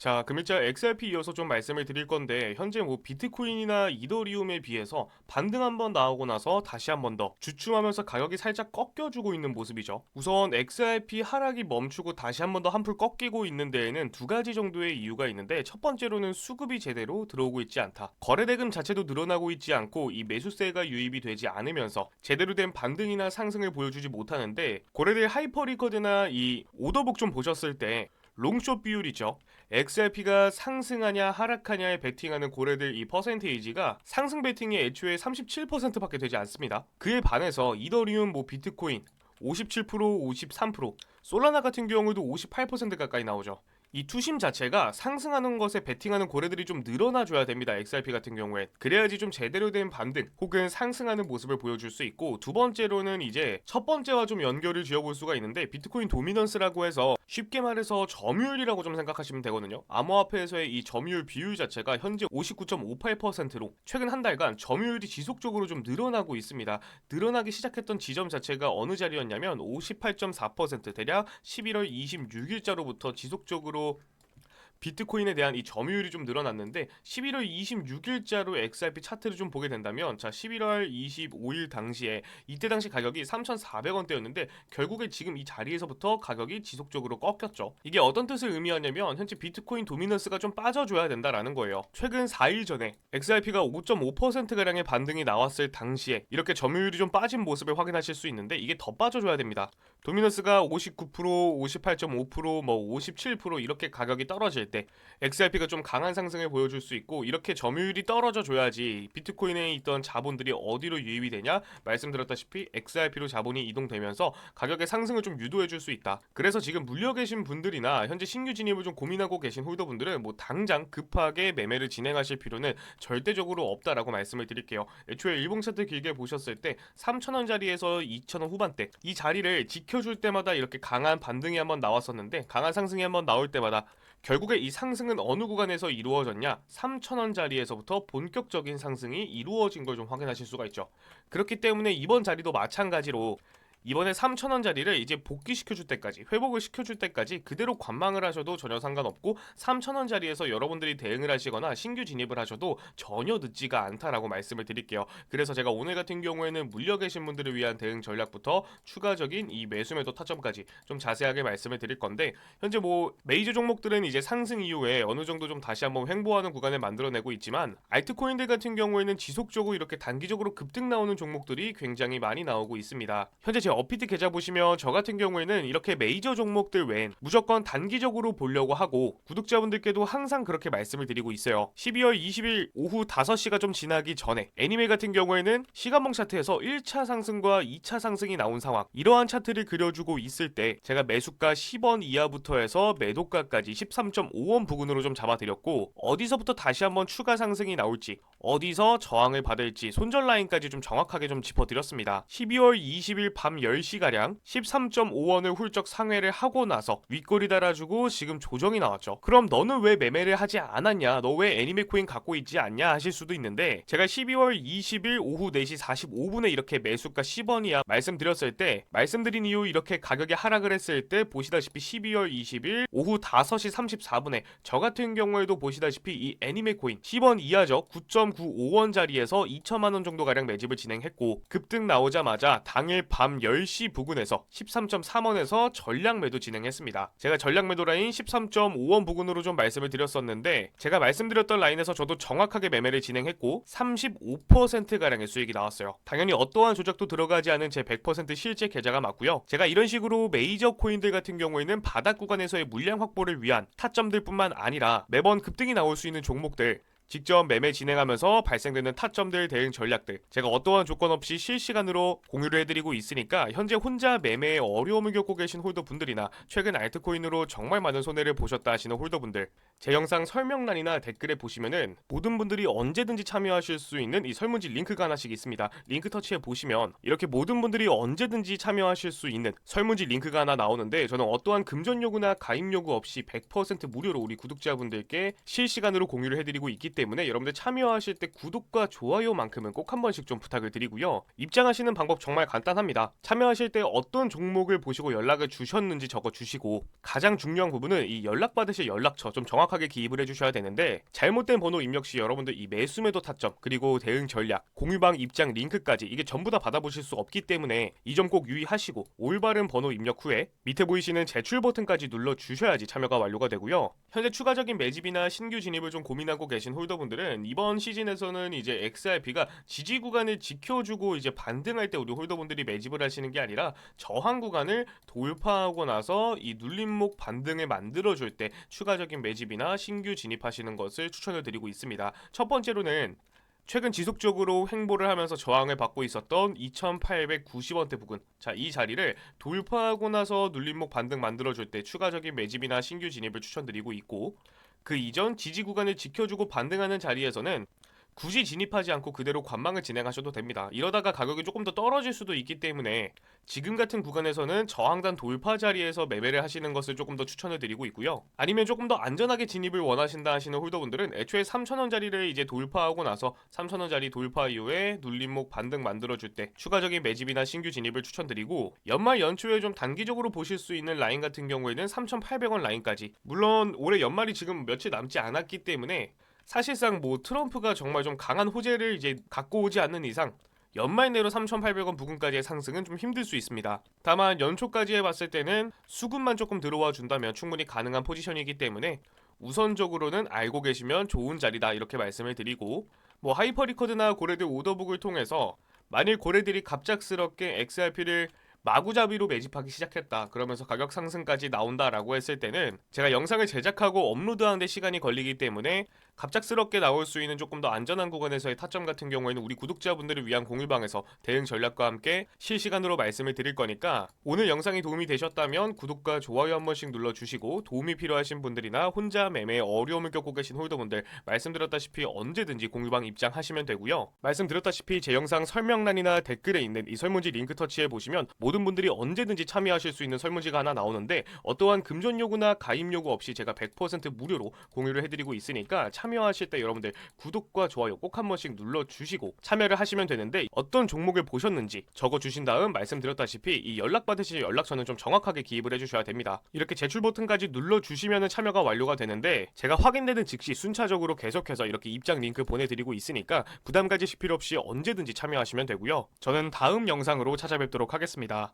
자, 금일자 XRP 이어서 좀 말씀을 드릴 건데 현재 뭐 비트코인이나 이더리움에 비해서 반등 한번 나오고 나서 다시 한 번 더 주춤하면서 가격이 살짝 꺾여주고 있는 모습이죠. 우선 XRP 하락이 멈추고 다시 한 번 더 한풀 꺾이고 있는 데에는 두 가지 정도의 이유가 있는데, 첫 번째로는 수급이 제대로 들어오고 있지 않다. 거래대금 자체도 늘어나고 있지 않고 이 매수세가 유입이 되지 않으면서 제대로 된 반등이나 상승을 보여주지 못하는데, 고래들 하이퍼리커드나 이 오더북 좀 보셨을 때 롱숏 비율이죠. XRP가 상승하냐 하락하냐에 베팅하는 고래들 이 퍼센테이지가 상승 베팅이 애초에 37%밖에 되지 않습니다. 그에 반해서 이더리움, 뭐 비트코인 57%, 53%, 솔라나 같은 경우도 58% 가까이 나오죠. 이 투심 자체가 상승하는 것에 베팅하는 고래들이 좀 늘어나줘야 됩니다. XRP 같은 경우엔. 그래야지 좀 제대로 된 반등 혹은 상승하는 모습을 보여줄 수 있고, 두 번째로는 이제 첫 번째와 좀 연결을 지어볼 수가 있는데, 비트코인 도미넌스라고 해서 쉽게 말해서 점유율이라고 좀 생각하시면 되거든요. 암호화폐에서의 이 점유율 비율 자체가 현재 59.58%로 최근 한 달간 점유율이 지속적으로 좀 늘어나고 있습니다. 늘어나기 시작했던 지점 자체가 어느 자리였냐면 58.4%, 대략 11월 26일자로부터 지속적으로 비트코인에 대한 이 점유율이 좀 늘어났는데, 11월 26일자로 XRP 차트를 좀 보게 된다면, 자 11월 25일 당시에 이때 당시 가격이 3,400원대였는데 결국에 지금 이 자리에서부터 가격이 지속적으로 꺾였죠. 이게 어떤 뜻을 의미하냐면 현재 비트코인 도미넌스가 좀 빠져줘야 된다라는 거예요. 최근 4일 전에 XRP가 5.5%가량의 반등이 나왔을 당시에 이렇게 점유율이 좀 빠진 모습을 확인하실 수 있는데, 이게 더 빠져줘야 됩니다. 도미넌스가 59%, 58.5%, 뭐 57% 이렇게 가격이 떨어질 때 XRP가 좀 강한 상승을 보여줄 수 있고, 이렇게 점유율이 떨어져 줘야지 비트코인에 있던 자본들이 어디로 유입이 되냐, 말씀드렸다시피 XRP로 자본이 이동되면서 가격의 상승을 좀 유도해 줄 수 있다. 그래서 지금 물려 계신 분들이나 현재 신규 진입을 좀 고민하고 계신 홀더분들은 뭐 당장 급하게 매매를 진행하실 필요는 절대적으로 없다라고 말씀을 드릴게요. 애초에 일봉 차트 길게 보셨을 때 3,000원짜리에서 2,000원 후반대 이 자리를 지켜줄 때마다 이렇게 강한 반등이 한번 나왔었는데, 강한 상승이 한번 나올 때마다 결국에 이 상승은 어느 구간에서 이루어졌냐? 3,000원짜리에서부터 본격적인 상승이 이루어진 걸 좀 확인하실 수가 있죠. 그렇기 때문에 이번 자리도 마찬가지로 이번에 3,000원짜리를 이제 복귀시켜줄 때까지, 회복을 시켜줄 때까지 그대로 관망을 하셔도 전혀 상관없고, 3,000원짜리에서 여러분들이 대응을 하시거나 신규 진입을 하셔도 전혀 늦지가 않다라고 말씀을 드릴게요. 그래서 제가 오늘 같은 경우에는 물려 계신 분들을 위한 대응 전략부터 추가적인 이 매수 매도 타점까지 좀 자세하게 말씀을 드릴 건데, 현재 뭐 메이저 종목들은 이제 상승 이후에 어느 정도 좀 다시 한번 횡보하는 구간을 만들어내고 있지만, 알트코인들 같은 경우에는 지속적으로 이렇게 단기적으로 급등 나오는 종목들이 굉장히 많이 나오고 있습니다. 현재 제 업비트 계좌 보시면 저 같은 경우에는 이렇게 메이저 종목들 외엔 무조건 단기적으로 보려고 하고, 구독자분들께도 항상 그렇게 말씀을 드리고 있어요. 12월 20일 오후 5시가 좀 지나기 전에 애니메 같은 경우에는 시간봉 차트에서 1차 상승과 2차 상승이 나온 상황, 이러한 차트를 그려주고 있을 때 제가 매수가 10원 이하부터 해서 매도가까지 13.5원 부근으로 좀 잡아드렸고, 어디서부터 다시 한번 추가 상승이 나올지, 어디서 저항을 받을지 손절 라인까지 좀 정확하게 좀 짚어드렸습니다. 12월 20일 밤 10시가량 13.5원을 훌쩍 상회를 하고 나서 윗꼬리 달아주고 지금 조정이 나왔죠. 그럼 너는 왜 매매를 하지 않았냐, 너 왜 애니메 코인 갖고 있지 않냐 하실 수도 있는데, 제가 12월 20일 오후 4시 45분에 이렇게 매수가 10원이야 말씀드렸을 때, 말씀드린 이후 이렇게 가격이 하락을 했을 때 보시다시피 12월 20일 오후 5시 34분에 저 같은 경우에도 보시다시피 이 애니메 코인 10원 이하죠. 9.95원 자리에서 2천만원 정도 가량 매집을 진행했고, 급등 나오자마자 당일 밤 10시 부근에서 13.3원에서 전량 매도 진행했습니다. 제가 전량 매도 라인 13.5원 부근으로 좀 말씀을 드렸었는데, 제가 말씀드렸던 라인에서 저도 정확하게 매매를 진행했고 35%가량의 수익이 나왔어요. 당연히 어떠한 조작도 들어가지 않은 제 100% 실제 계좌가 맞고요. 제가 이런 식으로 메이저 코인들 같은 경우에는 바닥 구간에서의 물량 확보를 위한 타점들뿐만 아니라 매번 급등이 나올 수 있는 종목들 직접 매매 진행하면서 발생되는 타점들, 대응 전략들 제가 어떠한 조건 없이 실시간으로 공유를 해드리고 있으니까, 현재 혼자 매매에 어려움을 겪고 계신 홀더분들이나 최근 알트코인으로 정말 많은 손해를 보셨다 하시는 홀더분들, 제 영상 설명란이나 댓글에 보시면은 모든 분들이 언제든지 참여하실 수 있는 이 설문지 링크가 하나씩 있습니다. 링크 터치해 보시면 이렇게 모든 분들이 언제든지 참여하실 수 있는 설문지 링크가 하나 나오는데, 저는 어떠한 금전 요구나 가입 요구 없이 100% 무료로 우리 구독자분들께 실시간으로 공유를 해드리고 있기 때문에 여러분들 참여하실 때 구독과 좋아요만큼은 꼭 한 번씩 좀 부탁을 드리고요. 입장하시는 방법 정말 간단합니다. 참여하실 때 어떤 종목을 보시고 연락을 주셨는지 적어주시고, 가장 중요한 부분은 이 연락받으실 연락처 좀 정확하게 정확하게 기입을 해주셔야 되는데 잘못된 번호 입력 시 여러분들 이 매수매도 타점 그리고 대응 전략, 공유방 입장 링크까지 이게 전부 다 받아보실 수 없기 때문에 이 점 꼭 유의하시고 올바른 번호 입력 후에 밑에 보이시는 제출 버튼까지 눌러주셔야지 참여가 완료가 되고요. 현재 추가적인 매집이나 신규 진입을 좀 고민하고 계신 홀더분들은 이번 시즌에서는 이제 XRP가 지지 구간을 지켜주고 이제 반등할 때 우리 홀더분들이 매집을 하시는 게 아니라 저항 구간을 돌파하고 나서 이 눌림목 반등을 만들어줄 때 추가적인 매집이나 신규 진입하시는 것을 추천을 드리고 있습니다. 첫 번째로는 최근 지속적으로 횡보를 하면서 저항을 받고 있었던 2890원대 부근, 자, 이 자리를 돌파하고 나서 눌림목 반등 만들어줄 때 추가적인 매집이나 신규 진입을 추천드리고 있고, 그 이전 지지 구간을 지켜주고 반등하는 자리에서는 굳이 진입하지 않고 그대로 관망을 진행하셔도 됩니다. 이러다가 가격이 조금 더 떨어질 수도 있기 때문에 지금 같은 구간에서는 저항단 돌파 자리에서 매매를 하시는 것을 조금 더 추천을 드리고 있고요. 아니면 조금 더 안전하게 진입을 원하신다 하시는 홀더분들은 애초에 3,000원짜리를 이제 돌파하고 나서 3,000원짜리 돌파 이후에 눌림목 반등 만들어줄 때 추가적인 매집이나 신규 진입을 추천드리고, 연말 연초에 좀 단기적으로 보실 수 있는 라인 같은 경우에는 3,800원 라인까지, 물론 올해 연말이 지금 며칠 남지 않았기 때문에 사실상 뭐 트럼프가 정말 좀 강한 호재를 이제 갖고 오지 않는 이상 연말 내로 3,800원 부근까지의 상승은 좀 힘들 수 있습니다. 다만 연초까지 해봤을 때는 수급만 조금 들어와 준다면 충분히 가능한 포지션이기 때문에 우선적으로는 알고 계시면 좋은 자리다 이렇게 말씀을 드리고, 뭐 하이퍼 리커드나 고래들 오더북을 통해서 만일 고래들이 갑작스럽게 XRP를 마구잡이로 매집하기 시작했다, 그러면서 가격 상승까지 나온다라고 했을 때는 제가 영상을 제작하고 업로드하는데 시간이 걸리기 때문에 갑작스럽게 나올 수 있는 조금 더 안전한 구간에서의 타점 같은 경우에는 우리 구독자분들을 위한 공유방에서 대응 전략과 함께 실시간으로 말씀을 드릴 거니까, 오늘 영상이 도움이 되셨다면 구독과 좋아요 한 번씩 눌러주시고, 도움이 필요하신 분들이나 혼자 매매에 어려움을 겪고 계신 홀더분들 말씀드렸다시피 언제든지 공유방 입장하시면 되고요. 말씀드렸다시피 제 영상 설명란이나 댓글에 있는 이 설문지 링크 터치해 보시면 모든 분들이 언제든지 참여하실 수 있는 설문지가 하나 나오는데, 어떠한 금전 요구나 가입 요구 없이 제가 100% 무료로 공유를 해드리고 있으니까 참여하실 때 여러분들 구독과 좋아요 꼭 한 번씩 눌러주시고 참여를 하시면 되는데, 어떤 종목을 보셨는지 적어주신 다음 말씀드렸다시피 이 연락받으실 연락처는 좀 정확하게 기입을 해주셔야 됩니다. 이렇게 제출 버튼까지 눌러주시면 참여가 완료가 되는데, 제가 확인되는 즉시 순차적으로 계속해서 이렇게 입장 링크 보내드리고 있으니까 부담 가지실 필요 없이 언제든지 참여하시면 되고요. 저는 다음 영상으로 찾아뵙도록 하겠습니다.